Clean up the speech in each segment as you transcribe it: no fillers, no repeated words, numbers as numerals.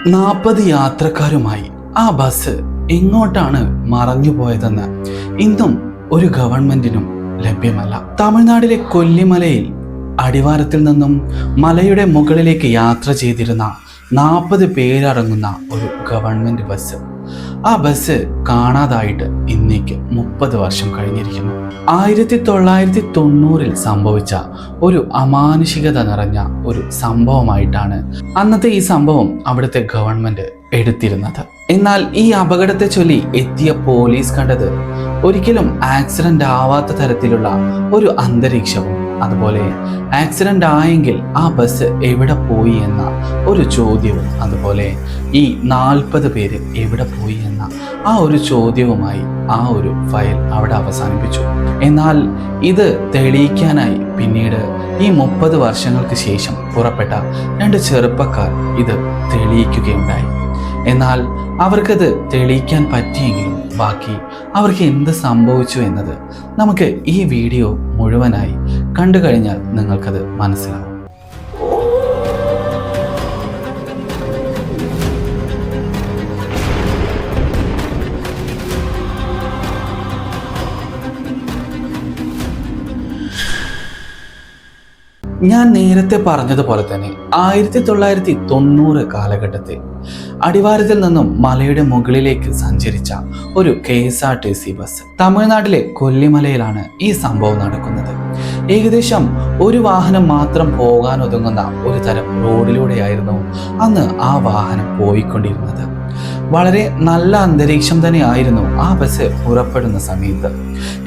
40 യാത്രക്കാരുമായി ആ ബസ് എങ്ങോട്ടാണ് മറഞ്ഞുപോയതെന്ന് ഇന്നും ഒരു ഗവൺമെന്റിനും ലഭ്യമല്ല. തമിഴ്നാട്ടിലെ കൊല്ലിമലയിൽ അടിവാരത്തിൽ നിന്നും മലയുടെ മുകളിലേക്ക് യാത്ര ചെയ്തിരുന്ന 40 പേരടങ്ങുന്ന ഒരു ഗവൺമെന്റ് ബസ്. ആ ബസ് കാണാതായിട്ട് ഇന്നേക്ക് 30 വർഷം കഴിഞ്ഞിരിക്കുന്നു. 1990 സംഭവിച്ച ഒരു അമാനുഷികത നിറഞ്ഞ ഒരു സംഭവമായിട്ടാണ് അന്നത്തെ ഈ സംഭവം അവിടുത്തെ ഗവൺമെന്റ് എടുത്തിരുന്നത്. എന്നാൽ ഈ അപകടത്തെ ചൊല്ലി എത്തിയ പോലീസ് കണ്ടത് ഒരിക്കലും ആക്സിഡന്റ് ആവാത്ത തരത്തിലുള്ള ഒരു അന്തരീക്ഷവും, അതുപോലെ ആക്സിഡന്റ് ആയെങ്കിൽ ആ ബസ് എവിടെ പോയി എന്ന ഒരു ചോദ്യവും, അതുപോലെ ഈ 40 പേര് എവിടെ പോയി എന്ന ആ ഒരു ചോദ്യവുമായി ആ ഒരു ഫയൽ അവിടെ അവസാനിപ്പിച്ചു. എന്നാൽ ഇത് തെളിയിക്കാനായി പിന്നീട് ഈ 30 വർഷങ്ങൾക്ക് ശേഷം പുറപ്പെട്ട 2 ചെറുപ്പക്കാർ ഇത് തെളിയിക്കുകയുണ്ടായി. എന്നാൽ അവർക്കത് തെളിയിക്കാൻ പറ്റിയെങ്കിലും ബാക്കി അവർക്ക് എന്ത് സംഭവിച്ചു എന്നത് നമുക്ക് ഈ വീഡിയോ മുഴുവനായി കണ്ടു കഴിഞ്ഞാൽ നിങ്ങൾക്കത് മനസ്സിലാവും. ഞാൻ നേരത്തെ പറഞ്ഞതുപോലെ തന്നെ 1990 കാലഘട്ടത്തിൽ അടിവാരത്തിൽ നിന്നും മലയുടെ മുകളിലേക്ക് സഞ്ചരിച്ച ഒരു KSRTC ബസ്. തമിഴ്നാട്ടിലെ കൊല്ലിമലയിലാണ് ഈ സംഭവം നടക്കുന്നത്. ഏകദേശം ഒരു വാഹനം മാത്രം പോകാൻ ഒതുങ്ങുന്ന ഒരു തരം റോഡിലൂടെയായിരുന്നു അന്ന് ആ വാഹനം പോയിക്കൊണ്ടിരുന്നത്. വളരെ നല്ല അന്തരീക്ഷം തന്നെയായിരുന്നു ആ ബസ് പുറപ്പെടുന്ന സമയത്ത്.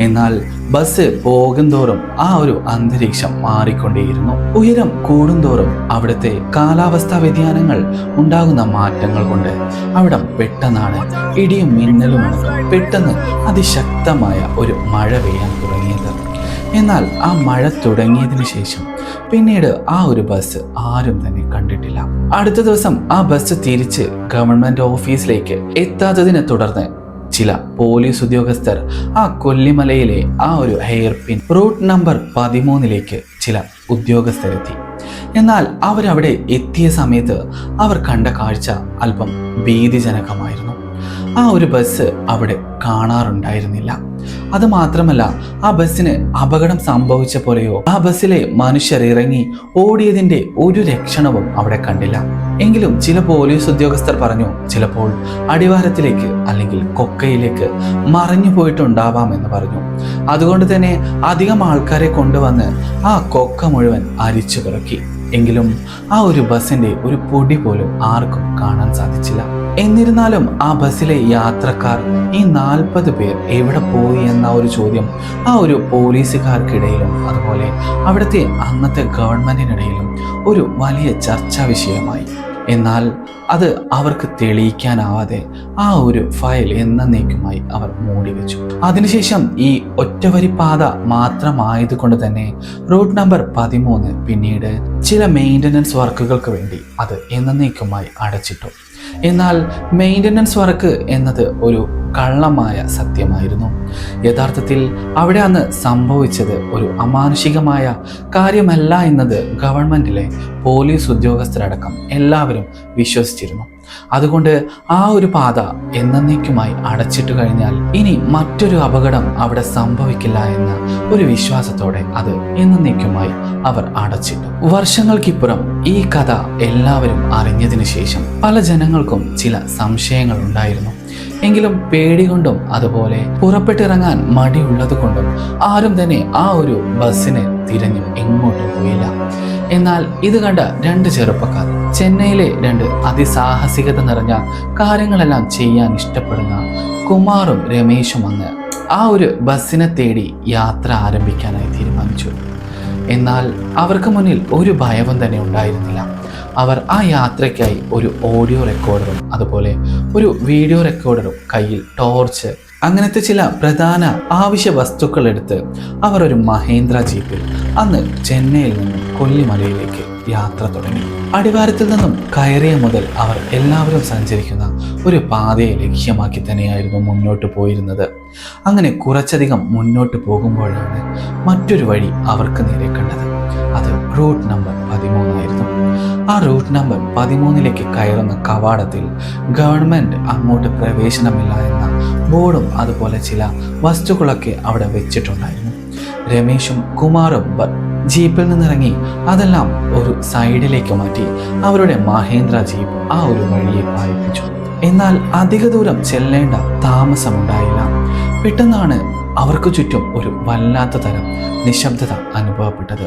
എന്നാൽ ബസ് പോകുന്തോറും ആ ഒരു അന്തരീക്ഷം മാറിക്കൊണ്ടേയിരുന്നു. ഉയരം കൂടുന്തോറും അവിടുത്തെ കാലാവസ്ഥാ വ്യതിയാനങ്ങൾ ഉണ്ടാകുന്ന മാറ്റങ്ങൾ കൊണ്ട് അവിടെ പെട്ടെന്നാണ് ഇടിയും മിന്നലും പെട്ടെന്ന് അതിശക്തമായ ഒരു മഴ പെയ്യാൻ തുടങ്ങിയത്. എന്നാൽ ആ മഴ തുടങ്ങിയതിനു ശേഷം പിന്നീട് ആ ഒരു ബസ് ആരും തന്നെ കണ്ടിട്ടില്ല. അടുത്ത ദിവസം ആ ബസ് തിരിച്ച് ഗവൺമെന്റ് ഓഫീസിലേക്ക് എത്താത്തതിനെ തുടർന്ന് ചില പോലീസ് ഉദ്യോഗസ്ഥർ ആ കൊല്ലിമലയിലെ ആ ഒരു ഹെയർ പിൻ റൂട്ട് നമ്പർ 13 ചില ഉദ്യോഗസ്ഥരെത്തി. എന്നാൽ അവരവിടെ എത്തിയ സമയത്ത് അവർ കണ്ട കാഴ്ച അല്പം ഭീതിജനകമായിരുന്നു. ആ ഒരു ബസ് അവിടെ കാണാറുണ്ടായിരുന്നില്ല. അത് മാത്രമല്ല, ആ ബസ്സിന് അപകടം സംഭവിച്ച പോലെയോ ആ ബസ്സിലെ മനുഷ്യർ ഇറങ്ങി ഓടിയതിന്റെ ഒരു ലക്ഷണവും അവിടെ കണ്ടില്ല. എങ്കിലും ചില പോലീസ് ഉദ്യോഗസ്ഥർ പറഞ്ഞു, ചിലപ്പോൾ അടിവാരത്തിലേക്ക് അല്ലെങ്കിൽ കൊക്കയിലേക്ക് മറഞ്ഞു പോയിട്ടുണ്ടാവാമെന്ന് പറഞ്ഞു. അതുകൊണ്ട് തന്നെ അധികം ആൾക്കാരെ കൊണ്ടുവന്ന് ആ കൊക്ക മുഴുവൻ അരിച്ചു പിറക്കി. എങ്കിലും ആ ഒരു ബസ്സിന്റെ ഒരു പൊടി പോലും ആർക്കും കാണാൻ സാധിച്ചില്ല. എന്നിരുന്നാലും ആ ബസ്സിലെ യാത്രക്കാർ ഈ 40 പേർ എവിടെ പോയി എന്ന ഒരു ചോദ്യം ആ ഒരു പോലീസുകാർക്കിടയിലും അതുപോലെ അവിടുത്തെ അന്നത്തെ ഗവൺമെന്റിനിടയിലും ഒരു വലിയ ചർച്ചാ വിഷയമായി. എന്നാൽ അത് അവർക്ക് തെളിയിക്കാനാവാതെ ആ ഒരു ഫയൽ എന്നേക്കുമായി അവർ മൂടിവെച്ചു. അതിനുശേഷം ഈ ഒറ്റവരിപ്പാത മാത്രമായതുകൊണ്ട് തന്നെ റൂട്ട് നമ്പർ 13 പിന്നീട് ചില മെയിൻ്റനൻസ് വർക്കുകൾക്ക് വേണ്ടി അത് എന്നേക്കുമായി അടച്ചിട്ടു. എന്നാൽ മെയിൻ്റനൻസ് വർക്ക് എന്നത് ഒരു കള്ളമായ സത്യമായിരുന്നു. യഥാർത്ഥത്തിൽ അവിടെ അന്ന് സംഭവിച്ചത് ഒരു അമാനുഷികമായ കാര്യമല്ല എന്നത് ഗവൺമെന്റിലെ പോലീസ് ഉദ്യോഗസ്ഥരടക്കം എല്ലാവരും വിശ്വസിച്ചിരുന്നു. അതുകൊണ്ട് ആ ഒരു പാത എന്നേക്കുമായി അടച്ചിട്ട് കഴിഞ്ഞാൽ ഇനി മറ്റൊരു അപകടം അവിടെ സംഭവിക്കില്ല എന്ന ഒരു വിശ്വാസത്തോടെ അത് എന്നേക്കുമായി അവർ അടച്ചിട്ടു. വർഷങ്ങൾക്കിപ്പുറം ഈ കഥ എല്ലാവരും അറിഞ്ഞതിന് ശേഷം പല ജനങ്ങൾക്കും ചില സംശയങ്ങൾ ഉണ്ടായിരുന്നു. എങ്കിലും പേടി കൊണ്ടും അതുപോലെ പുറപ്പെട്ടിറങ്ങാൻ മടിയുള്ളത് കൊണ്ടും ആരും തന്നെ ആ ഒരു ബസ്സിനെ തിരഞ്ഞു എങ്ങോട്ടും പോയില്ല. എന്നാൽ ഇത് കണ്ട 2 ചെറുപ്പക്കാർ, ചെന്നൈയിലെ 2 അതിസാഹസികത നിറഞ്ഞ കാര്യങ്ങളെല്ലാം ചെയ്യാൻ ഇഷ്ടപ്പെടുന്ന കുമാറും രമേശും വന്ന് ആ ഒരു ബസ്സിനെ തേടി യാത്ര ആരംഭിക്കാനായി തീരുമാനിച്ചു. എന്നാൽ അവർക്ക് മുന്നിൽ ഒരു ഭയവും തന്നെ ഉണ്ടായിരുന്നില്ല. അവർ ആ യാത്രയ്ക്കായി ഒരു ഓഡിയോ റെക്കോർഡറും അതുപോലെ ഒരു വീഡിയോ റെക്കോർഡറും കയ്യിൽ ടോർച്ച് അങ്ങനത്തെ ചില പ്രധാന ആവശ്യ വസ്തുക്കൾ എടുത്ത് അവർ ഒരു മഹേന്ദ്ര ജീപ്പിൽ അന്ന് ചെന്നൈയിൽ നിന്നും കൊല്ലിമലയിലേക്ക് യാത്ര തുടങ്ങി. അടിവാരത്തിൽ നിന്നും കയറിയ മുതൽ അവർ എല്ലാവരും സഞ്ചരിക്കുന്ന ഒരു പാതയെ ലക്ഷ്യമാക്കി തന്നെയായിരുന്നു മുന്നോട്ട് പോയിരുന്നത്. അങ്ങനെ കുറച്ചധികം മുന്നോട്ട് പോകുമ്പോഴാണ് മറ്റൊരു വഴി അവർക്ക് നേരെ കണ്ടത്. അത് റൂട്ട് നമ്പർ 13 ആയിരുന്നു. ആ റൂട്ട് നമ്പർ 13 കയറുന്ന കവാടത്തിൽ ഗവൺമെന്റ് അങ്ങോട്ട് പ്രവേശനമില്ല എന്ന ബോർഡും അതുപോലെ ചില വസ്തുക്കളൊക്കെ അവിടെ വെച്ചിട്ടുണ്ടായിരുന്നു. രമേശും കുമാറും ജീപ്പിൽ നിന്നിറങ്ങി അതെല്ലാം ഒരു സൈഡിലേക്ക് മാറ്റി അവരുടെ മഹേന്ദ്ര ജീപ്പ് ആ ഒരു വഴിയെ പായിപ്പിച്ചു. എന്നാൽ അധിക ദൂരം ചെല്ലേണ്ട താമസമുണ്ടായില്ല. പെട്ടെന്നാണ് അവർക്ക് ചുറ്റും ഒരു വല്ലാത്ത തരം നിശബ്ദത അനുഭവപ്പെട്ടത്.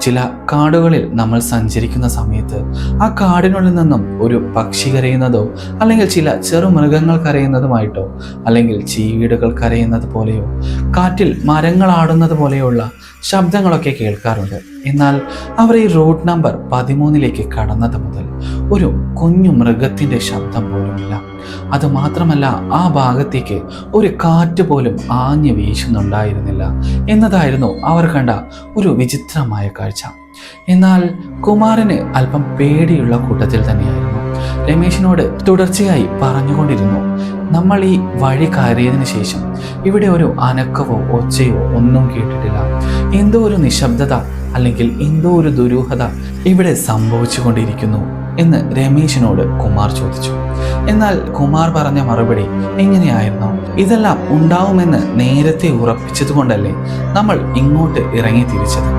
ചില കാടുകളിൽ നമ്മൾ സഞ്ചരിക്കുന്ന സമയത്ത് ആ കാടിനുള്ളിൽ നിന്നും ഒരു പക്ഷി കരയുന്നതോ അല്ലെങ്കിൽ ചില ചെറുമൃഗങ്ങൾ കരയുന്നതുമായിട്ടോ അല്ലെങ്കിൽ ചീവീടുകൾ കരയുന്നത് പോലെയോ കാറ്റിൽ മരങ്ങൾ ആടുന്നത് പോലെയുള്ള ശബ്ദങ്ങളൊക്കെ കേൾക്കാറുണ്ട്. എന്നാൽ അവർ ഈ റൂട്ട് നമ്പർ 13 കടന്നത് മുതൽ ഒരു കുഞ്ഞു മൃഗത്തിൻ്റെ ശബ്ദം പോലുമില്ല. അതുമാത്രമല്ല, ആ ഭാഗത്തേക്ക് ഒരു കാറ്റ് പോലും ആഞ്ഞു വീശുന്നുണ്ടായിരുന്നില്ല എന്നതായിരുന്നു അവർ കണ്ട ഒരു വിചിത്രമായ കാഴ്ച. എന്നാൽ കുമാരന് അല്പം പേടിയുള്ള കൂട്ടത്തിൽ തന്നെയായിരുന്നു. രമേശിനോട് തുടർച്ചയായി പറഞ്ഞുകൊണ്ടിരുന്നു, നമ്മൾ ഈ വഴി കയറിയതിനു ശേഷം ഇവിടെ ഒരു അനക്കവോ ഒച്ചയോ ഒന്നും കേട്ടിട്ടില്ല. എന്തോ ഒരു നിശബ്ദത അല്ലെങ്കിൽ എന്തോ ഒരു ദുരൂഹത ഇവിടെ സംഭവിച്ചു കൊണ്ടിരിക്കുന്നു എന്ന് രമേശിനോട് കുമാർ ചോദിച്ചു. എന്നാൽ കുമാർ പറഞ്ഞ മറുപടി എങ്ങനെയായിരുന്നു? ഇതെല്ലാം ഉണ്ടാവുമെന്ന് നേരത്തെ ഉറപ്പിച്ചതുകൊണ്ടല്ലേ നമ്മൾ ഇങ്ങോട്ട് ഇറങ്ങി തിരിച്ചത്.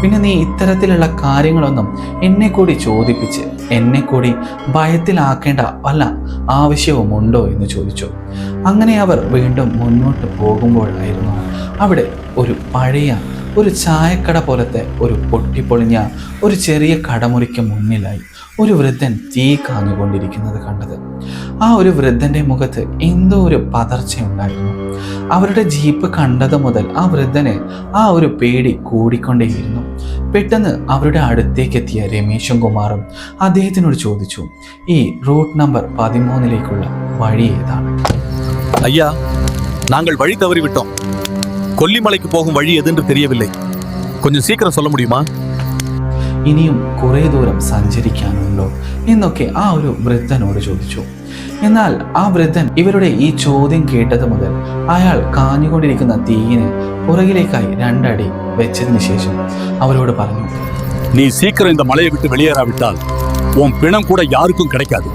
പിന്നെ നീ ഇത്തരത്തിലുള്ള കാര്യങ്ങളൊന്നും എന്നെ കൂടി ചോദിപ്പിച്ച് എന്നെ കൂടി ഭയത്തിലാക്കേണ്ട വല്ല ആവശ്യവുമുണ്ടോ എന്ന് ചോദിച്ചു. അങ്ങനെ അവർ വീണ്ടും മുന്നോട്ട് പോകുമ്പോഴായിരുന്നു അവിടെ ഒരു പഴയ ഒരു ചായക്കട പോലത്തെ ഒരു പൊട്ടിപ്പൊളിഞ്ഞ ഒരു ചെറിയ കടമുറിക്ക് മുന്നിലായി ഒരു വൃദ്ധൻ തീ കാഞ്ഞുകൊണ്ടിരിക്കുന്നത് കണ്ടത്. ആ ഒരു വൃദ്ധന്റെ മുഖത്ത് എന്തോ ഒരു പതർച്ചയുണ്ടായിരുന്നു. അവരുടെ ജീപ്പ് കണ്ടത് മുതൽ ആ വൃദ്ധന് ആ ഒരു പേടി കൂടിക്കൊണ്ടേയിരുന്നു. പെട്ടെന്ന് അവരുടെ അടുത്തേക്കെത്തിയ രമേശും കുമാറും അദ്ദേഹത്തിനോട് ചോദിച്ചു, ഈ റൂട്ട് നമ്പർ 13 വഴി ഏതാണ്? ஐயா, நாங்கள் வழி தவறிவிட்டோம். கொல்லிமலைக்கு போகும் வழி எதென்று தெரியவில்லை. கொஞ்சம் சீக்கிரம் சொல்ல முடியுமா? ഇനിയും കുറേ ദൂരം സഞ്ചരിക്കാനുണ്ടോ എന്നൊക്കെ ആ ഒരു വൃദ്ധനോട് ചോദിച്ചു. എന്നാൽ ആ വൃദ്ധൻ ഇവരുടെ ഈ ചോദ്യം കേട്ടത് മുതൽ അയാൾ കാഞ്ഞുകൊണ്ടിരിക്കുന്ന തീയിന് പുറകിലേക്കായി 2 അടി വെച്ചതിന് ശേഷം അവരോട് പറഞ്ഞു, நீ சீக்கிரம் இந்த மலையை விட்டு வெளியேறாவிட்டால் உன் பிணம் கூட யாருக்கும் கிடைக்காது.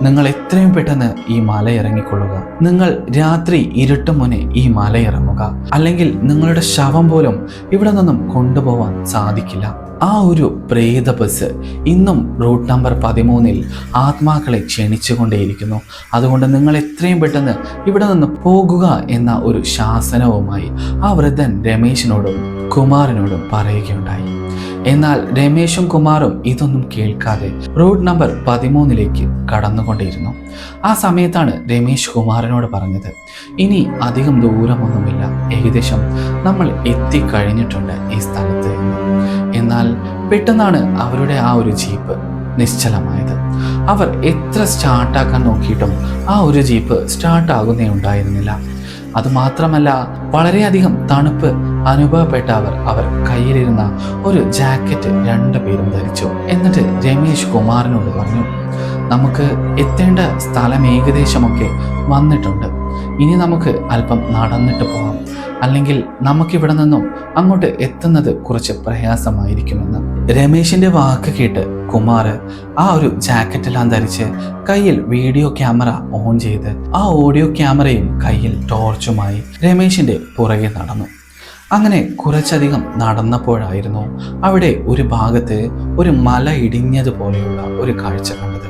നിങ്ങൾ എത്രയും പെട്ടെന്ന് ഈ മല ഇറങ്ങിക്കൊള്ളുക. നിങ്ങൾ രാത്രി ഇരുട്ട് മുന്നേ ഈ മല ഇറങ്ങുക. അല്ലെങ്കിൽ നിങ്ങളുടെ ശവം പോലും ഇവിടെ നിന്നും കൊണ്ടുപോവാൻ സാധിക്കില്ല. ആ ഒരു പ്രേത ബസ് ഇന്നും റൂട്ട് നമ്പർ 13 ആത്മാക്കളെ ക്ഷണിച്ചുകൊണ്ടേയിരിക്കുന്നു. അതുകൊണ്ട് നിങ്ങൾ എത്രയും പെട്ടെന്ന് ഇവിടെ നിന്ന് പോകുക എന്ന ഒരു ശാസനവുമായി ആ വൃദ്ധൻ രമേശിനോടും കുമാറിനോടും പറയുകയുണ്ടായി. എന്നാൽ രമേശും കുമാറും ഇതൊന്നും കേൾക്കാതെ റൂട്ട് നമ്പർ 13 കടന്നുകൊണ്ടിരുന്നു. ആ സമയത്താണ് രമേശ് കുമാറിനോട് പറഞ്ഞത്, ഇനി അധികം ദൂരമൊന്നുമില്ല, ഏകദേശം നമ്മൾ എത്തിക്കഴിഞ്ഞിട്ടുണ്ട് ഈ സ്ഥലത്ത് എന്ന്. എന്നാൽ പെട്ടെന്നാണ് അവരുടെ ആ ഒരു ജീപ്പ് നിശ്ചലമായത്. അവർ എത്ര സ്റ്റാർട്ടാക്കാൻ നോക്കിയിട്ടും ആ ഒരു ജീപ്പ് സ്റ്റാർട്ടാകുന്നേ ഉണ്ടായിരുന്നില്ല. അതുമാത്രമല്ല, വളരെയധികം തണുപ്പ് അനുഭവപ്പെട്ട അവർ കയ്യിലിരുന്ന ഒരു ജാക്കറ്റ് 2 പേരും ധരിച്ചു. എന്നിട്ട് രമേശ് കുമാറിനോട് പറഞ്ഞു, നമുക്ക് എത്തേണ്ട സ്ഥലം ഏകദേശമൊക്കെ വന്നിട്ടുണ്ട്, ഇനി നമുക്ക് അല്പം നടന്നിട്ട് പോകാം, അല്ലെങ്കിൽ നമുക്കിവിടെ നിന്നും അങ്ങോട്ട് എത്തുന്നത് കുറച്ച് പ്രയാസമായിരിക്കുമെന്ന്. രമേശിന്റെ വാക്ക് കേട്ട് കുമാർ ആ ഒരു ജാക്കറ്റെല്ലാം ധരിച്ച് കയ്യിൽ വീഡിയോ ക്യാമറ ഓൺ ചെയ്ത് ആ ഓഡിയോ ക്യാമറയും കയ്യിൽ ടോർച്ചുമായി രമേശിന്റെ പുറകെ നടന്നു. അങ്ങനെ കുറച്ചധികം നടന്നപ്പോഴായിരുന്നു അവിടെ ഒരു ഭാഗത്ത് ഒരു മല ഇടിഞ്ഞതുപോലെയുള്ള ഒരു കാഴ്ച കണ്ടത്.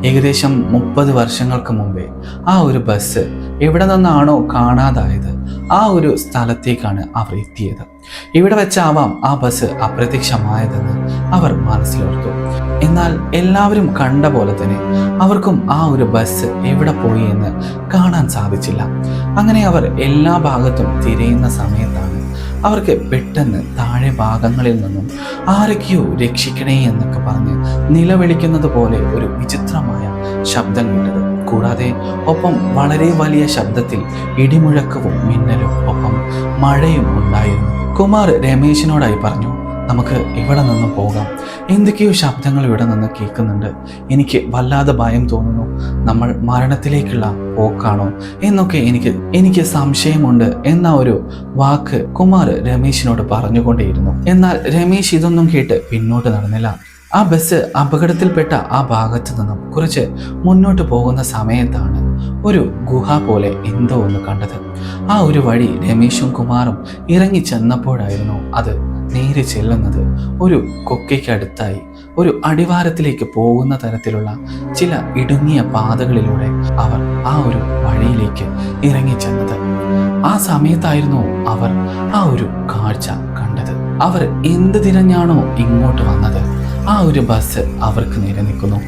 ഏകദേശം 30 വർഷങ്ങൾക്ക് മുമ്പേ ആ ഒരു ബസ് എവിടെ നിന്നാണോ കാണാതായത് ആ ഒരു സ്ഥലത്തേക്കാണ് അവർ എത്തിയത്. ഇവിടെ വെച്ചാവാം ആ ബസ് അപ്രത്യക്ഷമായതെന്ന് അവർ മനസ്സിലോർത്തു. എന്നാൽ എല്ലാവരും കണ്ട പോലെ തന്നെ അവർക്കും ആ ഒരു ബസ് എവിടെ പോയി എന്ന് കാണാൻ സാധിച്ചില്ല. അങ്ങനെ അവർ എല്ലാ ഭാഗത്തും തിരയുന്ന സമയത്താണ് അവർക്ക് പെട്ടെന്ന് താഴെ ഭാഗങ്ങളിൽ നിന്നും ആരൊക്കെയോ രക്ഷിക്കണേ എന്നൊക്കെ പറഞ്ഞ് നിലവിളിക്കുന്നത് പോലെ ഒരു വിചിത്രമായ ശബ്ദം കേട്ടത്. കൂടാതെ ഒപ്പം വളരെ വലിയ ശബ്ദത്തിൽ ഇടിമുഴക്കവും മിന്നലും ഒപ്പം മഴയും ഉണ്ടായിരുന്നു. കുമാർ രമേശിനോടായി പറഞ്ഞു, നമുക്ക് ഇവിടെ നിന്ന് പോകാം. എന്തൊക്കെയോ ശബ്ദങ്ങൾ ഇവിടെ നിന്ന് കേൾക്കുന്നുണ്ട്. എനിക്ക് വല്ലാതെ ഭയം തോന്നുന്നു. നമ്മൾ മരണത്തിലേക്കുള്ള പോക്കാണോ എന്നൊക്കെ എനിക്ക് സംശയമുണ്ട് എന്ന ഒരു വാക്ക് കുമാർ രമേശിനോട് പറഞ്ഞുകൊണ്ടേയിരുന്നു. എന്നാൽ രമേശ് ഇതൊന്നും കേട്ട് പിന്നോട്ട് നടന്നില്ല. ആ ബസ് അപകടത്തിൽപ്പെട്ട ആ ഭാഗത്ത് നിന്നും കുറച്ച് മുന്നോട്ട് പോകുന്ന സമയത്താണ് ഒരു ഗുഹ പോലെ എന്തോ ഒന്ന് കണ്ടത്. ആ ഒരു വഴി രമേശും കുമാറും ഇറങ്ങി ചെന്നപ്പോഴായിരുന്നു അത് നേരെ ചെല്ലുന്നത് ഒരു കൊക്കയ്ക്കടുത്തായി ഒരു അടിവാരത്തിലേക്ക് പോകുന്ന തരത്തിലുള്ള ചില ഇടുങ്ങിയ പാതകളിലൂടെ അവർ ആ ഒരു വഴിയിലേക്ക് ഇറങ്ങി ചെന്നത്. ആ സമയത്തായിരുന്നു അവർ ആ ഒരു കാഴ്ച കണ്ടത്. അവർ എന്ത് തിരഞ്ഞാണോ ഇങ്ങോട്ട് വന്നത്, ആ ഒരു ബസ് അവർക്ക് നേരെ നിൽക്കുന്നു.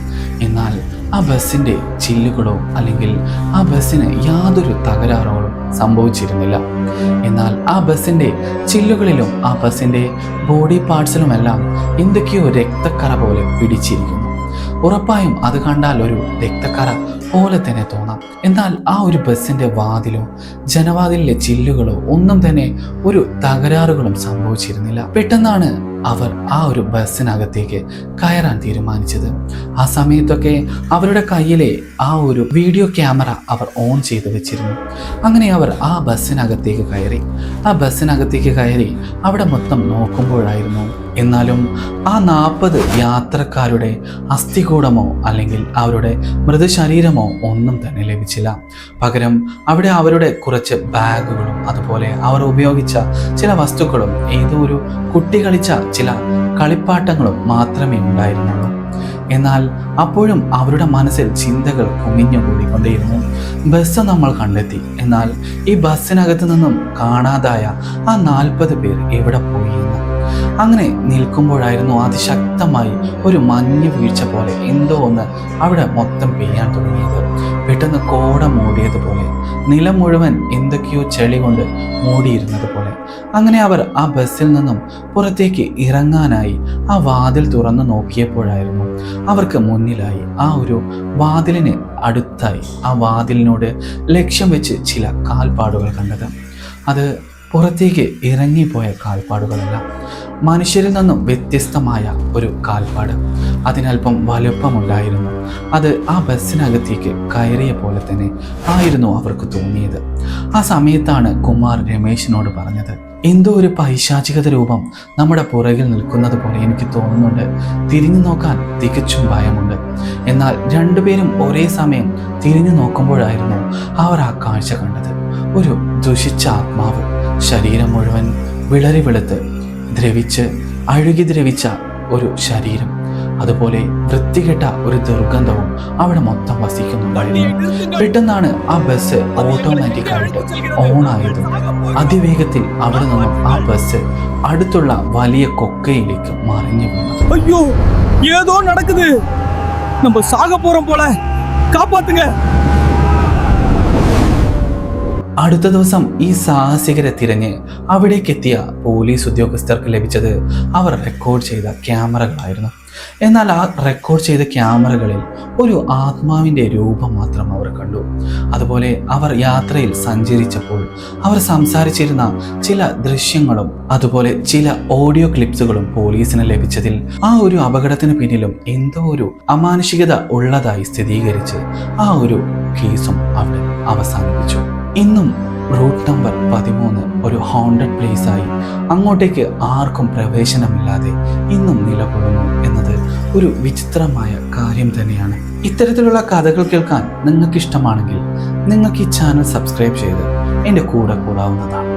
എന്നാൽ ആ ബസ്സിന്റെ ചില്ലുകളോ അല്ലെങ്കിൽ ആ ബസ്സിന് യാതൊരു തകരാറുകളും സംഭവിച്ചിരുന്നില്ല. എന്നാൽ ആ ബസ്സിന്റെ ചില്ലുകളിലും ആ ബസ്സിന്റെ ബോഡി പാർട്സിലുമെല്ലാം എന്തൊക്കെയോ രക്തക്കറ പോലെ പിടിച്ചിരിക്കുന്നു. ഉറപ്പായും അത് കണ്ടാൽ ഒരു രക്തക്കറ പോലെ തന്നെ തോന്നാം. എന്നാൽ ആ ഒരു ബസ്സിന്റെ വാതിലോ ജനവാതിലിലെ ചില്ലുകളോ ഒന്നും തന്നെ ഒരു തകരാറുകളും സംഭവിച്ചിരുന്നില്ല. പെട്ടെന്നാണ് അവർ ആ ഒരു ബസ്സിനകത്തേക്ക് കയറാൻ തീരുമാനിച്ചത്. ആ സമയത്തൊക്കെ അവരുടെ കയ്യിലെ ആ ഒരു വീഡിയോ ക്യാമറ അവർ ഓൺ ചെയ്ത് വെച്ചിരുന്നു. അങ്ങനെ അവർ ആ ബസ്സിനകത്തേക്ക് കയറി അവിടെ മൊത്തം നോക്കുമ്പോഴായിരുന്നു എന്നാലും ആ 40 യാത്രക്കാരുടെ അസ്ഥികൂടമോ അല്ലെങ്കിൽ അവരുടെ മൃതശരീരമോ ഒന്നും തന്നെ ലഭിച്ചില്ല. പകരം അവിടെ അവരുടെ കുറച്ച് ബാഗുകളും അതുപോലെ അവർ ഉപയോഗിച്ച ചില വസ്തുക്കളും ഏതോ ഒരു കുട്ടി കളിച്ച ചില കളിപ്പാട്ടങ്ങളും മാത്രമേ ഉണ്ടായിരുന്നുള്ളൂ. എന്നാൽ അപ്പോഴും അവരുടെ മനസ്സിൽ ചിന്തകൾ കുമിഞ്ഞുകൂടിക്കൊണ്ടേയിരുന്നു. ബസ് നമ്മൾ കണ്ടെത്തി, എന്നാൽ ഈ ബസ്സിനകത്ത് നിന്നും കാണാതായ ആ 40 പേർ എവിടെ പോയി എന്ന്. അങ്ങനെ നിൽക്കുമ്പോഴായിരുന്നു അതിശക്തമായി ഒരു മഞ്ഞ് വീഴ്ച പോലെ എന്തോ ഒന്ന് അവിടെ മൊത്തം പെയ്യാൻ തുടങ്ങിയത്. പെട്ടെന്ന് കോട മൂടിയതുപോലെ, നിലം മുഴുവൻ എന്തൊക്കെയോ ചെളി കൊണ്ട് മൂടിയിരുന്നത് പോലെ. അങ്ങനെ അവർ ആ ബസ്സിൽ നിന്നും പുറത്തേക്ക് ഇറങ്ങാനായി ആ വാതിൽ തുറന്നു നോക്കിയപ്പോഴായിരുന്നു അവർക്ക് മുന്നിലായി ആ ഒരു വാതിലിന് അടുത്തായി ആ വാതിലിനോട് ലക്ഷ്യം വെച്ച് ചില കാൽപ്പാടുകൾ കണ്ടത്. അത് പുറത്തേക്ക് ഇറങ്ങിപ്പോയ കാൽപ്പാടുകളല്ല, മനുഷ്യരിൽ നിന്നും വ്യത്യസ്തമായ ഒരു കാൽപ്പാട്. അതിനല്പം വലുപ്പമുണ്ടായിരുന്നു. അത് ആ ബസ്സിനകത്തേക്ക് കയറിയ പോലെ തന്നെ ആയിരുന്നു അവർക്ക് തോന്നിയത്. ആ സമയത്താണ് കുമാർ രമേശിനോട് പറഞ്ഞത്, എന്തോ ഒരു പൈശാചികത രൂപം നമ്മുടെ പുറകിൽ നിൽക്കുന്നത് പോലെ എനിക്ക് തോന്നുന്നുണ്ട്. തിരിഞ്ഞു നോക്കാൻ തികച്ചും ഭയമുണ്ട്. എന്നാൽ രണ്ടുപേരും ഒരേ സമയം തിരിഞ്ഞു നോക്കുമ്പോഴായിരുന്നു അവർ ആ കാഴ്ച കണ്ടത്. ഒരു ദുഷിച്ച ആത്മാവ്, ശരീരം മുഴുവൻ വിളറി വെളുത്ത് അഴുകി ദ്രവിച്ച ഒരു ശരീരം, അതുപോലെ വൃത്തികെട്ട ഒരു ദുർഗന്ധവും അവിടെ മൊത്തം വസിക്കുന്നുണ്ടായിരുന്നു. പെട്ടെന്നാണ് ആ ബസ് ഓട്ടോമാറ്റിക്കായിട്ട് ഓണായതും അതിവേഗത്തിൽ അവിടെ നിന്നും ആ ബസ് അടുത്തുള്ള വലിയ കൊക്കയിലേക്ക് മറിഞ്ഞു വീണത്. അയ്യോ, ഏതോ നടക്കുது, நம்ம சாக போறோம் போல, காப்பாத்துங்க. അടുത്ത ദിവസം ഈ സാഹസികരെ തിരഞ്ഞ് അവിടേക്കെത്തിയ പോലീസ് ഉദ്യോഗസ്ഥർക്ക് ലഭിച്ചത് അവർ റെക്കോർഡ് ചെയ്ത ക്യാമറകളായിരുന്നു. എന്നാൽ ആ റെക്കോർഡ് ചെയ്ത ക്യാമറകളിൽ ഒരു ആത്മാവിൻ്റെ രൂപം മാത്രം അവർ കണ്ടു. അതുപോലെ അവർ യാത്രയിൽ സഞ്ചരിച്ചപ്പോൾ അവർ സംസാരിച്ചിരുന്ന ചില ദൃശ്യങ്ങളും അതുപോലെ ചില ഓഡിയോ ക്ലിപ്സുകളും പോലീസിന് ലഭിച്ചതിൽ ആ ഒരു അപകടത്തിന് പിന്നിലും എന്തോ ഒരു അമാനുഷികത ഉള്ളതായി സ്ഥിരീകരിച്ച് ആ ഒരു കേസും അവിടെ അവസാനിപ്പിച്ചു. ഇന്നും റൂട്ട് നമ്പർ 13 ഒരു ഹോണ്ടഡ് പ്ലേസ് ആയി അങ്ങോട്ടേക്ക് ആർക്കും പ്രവേശനമില്ലാതെ ഇന്നും നിലകൊള്ളുന്നു എന്നത് ഒരു വിചിത്രമായ കാര്യം തന്നെയാണ്. ഇത്തരത്തിലുള്ള കഥകൾ കേൾക്കാൻ നിങ്ങൾക്ക് ഇഷ്ടമാണെങ്കിൽ നിങ്ങൾക്ക് ഈ ചാനൽ സബ്സ്ക്രൈബ് ചെയ്ത് എൻ്റെ കൂടെ കൂടാവുന്നതാണ്.